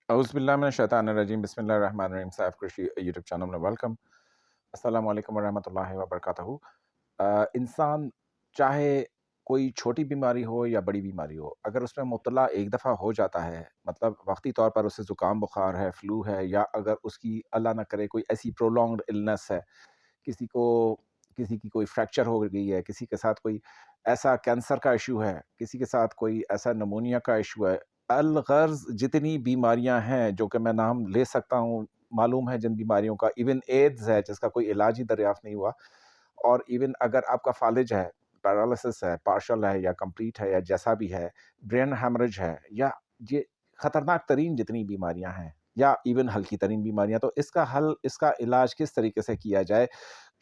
اعوذ باللہ من الشیطان الرجیم، بسم اللہ الرحمن الرحیم۔ سیف کرشی یوٹیوب چینل میں ویلکم۔ السلام علیکم ورحمۃ اللہ وبرکاتہ۔ انسان چاہے کوئی چھوٹی بیماری ہو یا بڑی بیماری ہو، اگر اس میں مبتلا ایک دفعہ ہو جاتا ہے، مطلب وقتی طور پر اسے زکام بخار ہے، فلو ہے، یا اگر اس کی اللہ نہ کرے کوئی ایسی پرولونگڈ النس ہے، کسی کو کسی کی کوئی فریکچر ہو گئی ہے، کسی کے ساتھ کوئی ایسا کینسر کا ایشو ہے، کسی کے ساتھ کوئی ایسا نمونیا کا ایشو ہے، الغرض جتنی بیماریاں ہیں جو کہ میں نام لے سکتا ہوں، معلوم ہے جن بیماریوں کا، ایون ایڈز ہے جس کا کوئی علاج ہی دریافت نہیں ہوا، اور ایون اگر آپ کا فالج ہے، پیرالسس ہے، پارشل ہے یا کمپلیٹ ہے یا جیسا بھی ہے، برین ہیمریج ہے، یا یہ خطرناک ترین جتنی بیماریاں ہیں، یا ایون ہلکی ترین بیماریاں، تو اس کا حل، اس کا علاج کس طریقے سے کیا جائے؟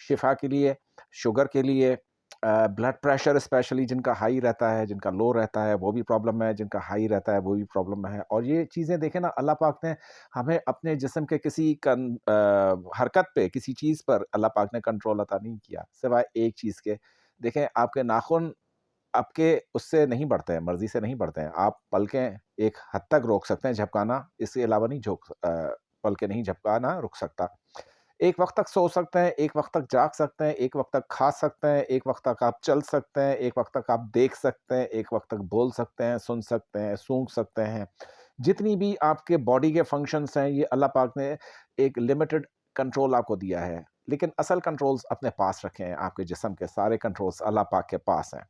شفا کے لیے، شوگر کے لیے، بلڈ پریشر اسپیشلی جن کا ہائی رہتا ہے، جن کا لو رہتا ہے وہ بھی پرابلم ہے، جن کا ہائی رہتا ہے وہ بھی پرابلم ہے۔ اور یہ چیزیں دیکھیں نا، اللہ پاک نے ہمیں اپنے جسم کے کسی حرکت پہ، کسی چیز پر اللہ پاک نے کنٹرول عطا نہیں کیا، سوائے ایک چیز کے۔ دیکھیں آپ کے ناخن آپ کے اس سے نہیں بڑھتے ہیں، مرضی سے نہیں بڑھتے ہیں، آپ پلکیں ایک حد تک روک سکتے ہیں جھپکانا، اس کے علاوہ نہیں پلکیں نہیں جھپکانا رک سکتا۔ ایک وقت تک سو سکتے ہیں، ایک وقت تک جاگ سکتے ہیں، ایک وقت تک کھا سکتے ہیں، ایک وقت تک آپ چل سکتے ہیں، ایک وقت تک آپ دیکھ سکتے ہیں، ایک وقت تک بول سکتے ہیں، سن سکتے ہیں، سونگھ سکتے ہیں۔ جتنی بھی آپ کے باڈی کے فنکشنز ہیں، یہ اللہ پاک نے ایک لمیٹڈ کنٹرول آپ کو دیا ہے، لیکن اصل کنٹرولز اپنے پاس رکھیں ہیں۔ آپ کے جسم کے سارے کنٹرولز اللہ پاک کے پاس ہیں۔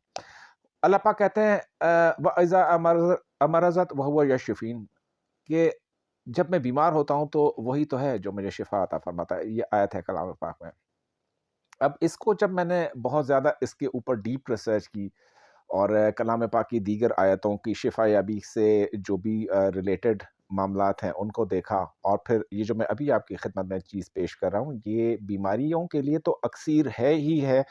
اللہ پاک کہتے ہیں وَإِذَا أَمَرَضَتْ وَهُوَ يَشْفِينِ، کہ جب میں بیمار ہوتا ہوں تو وہی تو ہے جو مجھے شفا عطا فرماتا ہے۔ یہ آیت ہے کلام پاک میں۔ اب اس کو جب میں نے بہت زیادہ اس کے اوپر ڈیپ ریسرچ کی، اور کلام پاک کی دیگر آیتوں کی شفا یابی سے جو بھی ریلیٹڈ معاملات ہیں ان کو دیکھا، اور پھر یہ جو میں ابھی آپ کی خدمت میں چیز پیش کر رہا ہوں، یہ بیماریوں کے لیے تو اکثیر ہے ہی ہے،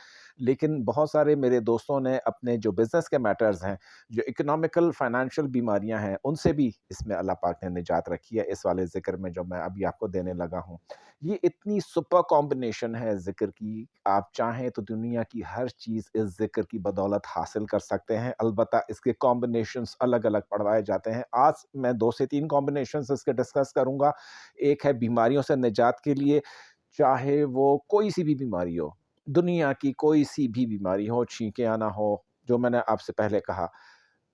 لیکن بہت سارے میرے دوستوں نے اپنے جو بزنس کے میٹرز ہیں، جو اکنامیکل فائنینشیل بیماریاں ہیں، ان سے بھی اس میں اللہ پاک نے نجات رکھی ہے، اس والے ذکر میں جو میں ابھی آپ کو دینے لگا ہوں۔ یہ اتنی سپر کمبینیشن ہے ذکر کی، آپ چاہیں تو دنیا کی ہر چیز اس ذکر کی بدولت حاصل کر سکتے ہیں، البتہ اس کے کمبینیشنز الگ الگ پڑھوائے جاتے ہیں۔ آج میں 2 سے 3 کمبینیشنز اس کے ڈسکس کروں گا۔ ایک ہے بیماریوں سے نجات کے لیے، چاہے وہ کوئی سی بھی بیماری ہو، دنیا کی کوئی سی بھی بیماری ہو، چھینکیں آنا ہو، جو میں نے آپ سے پہلے کہا،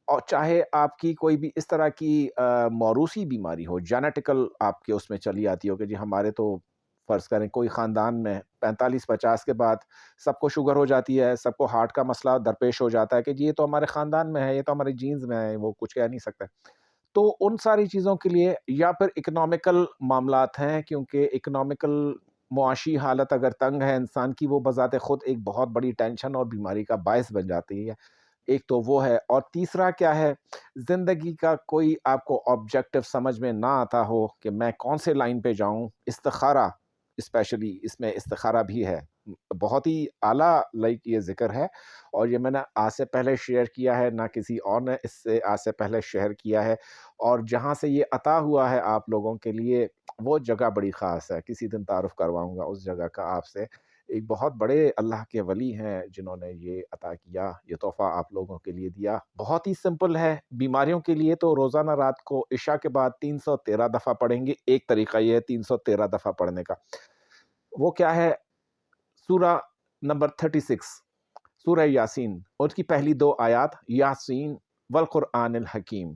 اور چاہے آپ کی کوئی بھی اس طرح کی موروثی بیماری ہو، جینیٹیکل آپ کے اس میں چلی آتی ہو کہ جی ہمارے تو فرض کریں کوئی خاندان میں 45-50 کے بعد سب کو شوگر ہو جاتی ہے، سب کو ہارٹ کا مسئلہ درپیش ہو جاتا ہے کہ جی یہ تو ہمارے خاندان میں ہے، یہ تو ہمارے جینز میں ہے، وہ کچھ کہہ نہیں سکتے۔ تو ان ساری چیزوں کے لیے، یا پھر اکنامیکل معاملات ہیں، کیونکہ اکنامیکل معاشی حالت اگر تنگ ہے انسان کی، وہ بذات خود ایک بہت بڑی ٹینشن اور بیماری کا باعث بن جاتی ہے۔ ایک تو وہ ہے، اور تیسرا کیا ہے، زندگی کا کوئی آپ کو آبجیکٹو سمجھ میں نہ آتا ہو کہ میں کون سے لائن پہ جاؤں، استخارہ اسپیشلی اس میں استخارہ بھی ہے، بہت ہی اعلیٰ لائک یہ ذکر ہے، اور یہ میں نے آج سے پہلے شیئر کیا ہے، نہ کسی اور نے اس سے آج سے پہلے شیئر کیا ہے، اور جہاں سے یہ عطا ہوا ہے آپ لوگوں کے لیے وہ جگہ بڑی خاص ہے، کسی دن تعارف کرواؤں گا اس جگہ کا آپ سے۔ ایک بہت بڑے اللہ کے ولی ہیں جنہوں نے یہ عطا کیا، یہ تحفہ آپ لوگوں کے لیے دیا۔ بہت ہی سمپل ہے، بیماریوں کے لیے تو روزانہ رات کو عشاء کے بعد 313 دفعہ پڑھیں گے۔ ایک طریقہ یہ ہے 313 دفعہ پڑھنے کا، وہ کیا ہے؟ سورہ نمبر 36، سورہ یاسین، اور اس کی پہلی 2 آیات، یاسین والقرآن الحکیم،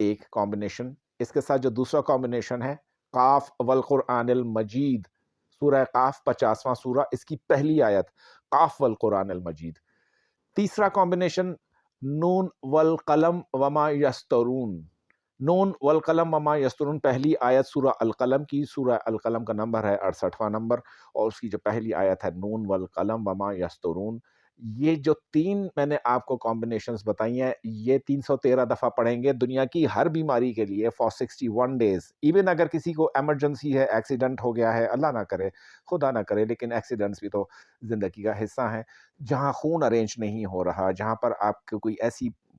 ایک کمبینیشن۔ اس کے ساتھ جو دوسرا کمبینیشن ہے، قاف والقرآن المجید، سورہ قاف 50واں سورہ، اس کی پہلی آیت، قاف والقرآن المجید۔ تیسرا کمبینیشن، نون والقلم وما یسطرون، نون والقلم وما یسطرون، پہلی آیت سورہ القلم کی، سورہ القلم کا نمبر ہے 68واں نمبر، اور اس کی جو پہلی آیت ہے نون والقلم وما یسطرون۔ یہ جو 3 میں نے آپ کو کمبینیشنز بتائی ہیں، یہ 313 دفعہ پڑھیں گے دنیا کی ہر بیماری کے لیے فار 61 ڈیز۔ ایون اگر کسی کو ایمرجنسی ہے، ایکسیڈنٹ ہو گیا ہے، اللہ نہ کرے، خدا نہ کرے، لیکن ایکسیڈنٹس بھی تو زندگی کا حصہ ہیں، جہاں خون ارینج نہیں ہو رہا، جہاں پر آپ کو کوئی ایسی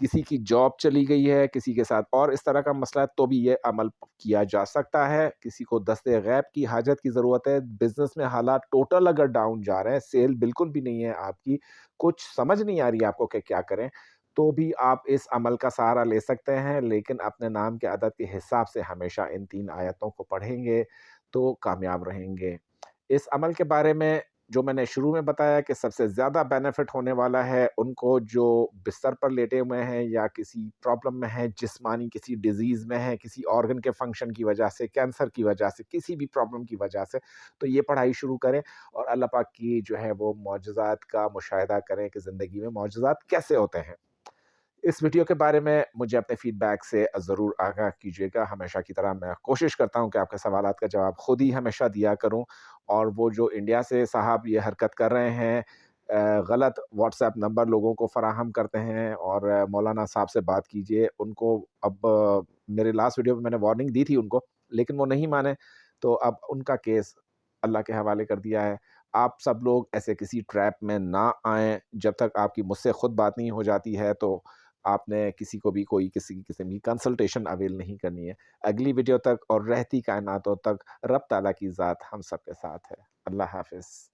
کسی کی جاب چلی گئی ہے کسی کے ساتھ اور اس طرح کا مسئلہ ہے تو بھی یہ عمل کیا جا سکتا ہے. کسی کو دست غیب کی حاجت کی ضرورت ہے, بزنس میں حالات ٹوٹل اگر ڈاؤن جا رہے ہیں, سیل بالکل بھی نہیں ہے آپ کی, کچھ سمجھ نہیں آ رہی ہے آپ کو کہ کیا کریں, تو بھی آپ اس عمل کا سہارا لے سکتے ہیں, لیکن اپنے نام کے عدد کے حساب سے ہمیشہ ان 3 آیتوں کو پڑھیں گے تو کامیاب رہیں گے. اس عمل کے بارے میں جو میں نے شروع میں بتایا کہ سب سے زیادہ بینیفٹ ہونے والا ہے ان کو جو بستر پر لیٹے ہوئے ہیں یا کسی پرابلم میں ہیں, جسمانی کسی ڈیزیز میں ہیں, کسی آرگن کے فنکشن کی وجہ سے, کینسر کی وجہ سے, کسی بھی پرابلم کی وجہ سے, تو یہ پڑھائی شروع کریں اور اللہ پاک کی جو ہے وہ معجزات کا مشاہدہ کریں کہ زندگی میں معجزات کیسے ہوتے ہیں. اس ویڈیو کے بارے میں مجھے اپنے فیڈ بیک سے ضرور آگاہ کیجیے گا. ہمیشہ کی طرح میں کوشش کرتا ہوں کہ آپ کے سوالات کا جواب خود ہی ہمیشہ دیا کروں, اور وہ جو انڈیا سے صاحب یہ حرکت کر رہے ہیں, غلط واٹس ایپ نمبر لوگوں کو فراہم کرتے ہیں اور مولانا صاحب سے بات کیجیے, ان کو اب میرے لاسٹ ویڈیو میں نے وارننگ دی تھی ان کو, لیکن وہ نہیں مانے, تو اب ان کا کیس اللہ کے حوالے کر دیا ہے. آپ سب لوگ ایسے کسی ٹریپ میں نہ آئیں جب تک آپ کی مجھ سے خود بات نہیں ہو جاتی ہے, تو آپ نے کسی کو بھی کوئی کسی قسم کی کنسلٹیشن اویل نہیں کرنی ہے. اگلی ویڈیو تک اور رہتی کائناتوں تک رب تعالیٰ کی ذات ہم سب کے ساتھ ہے. اللہ حافظ.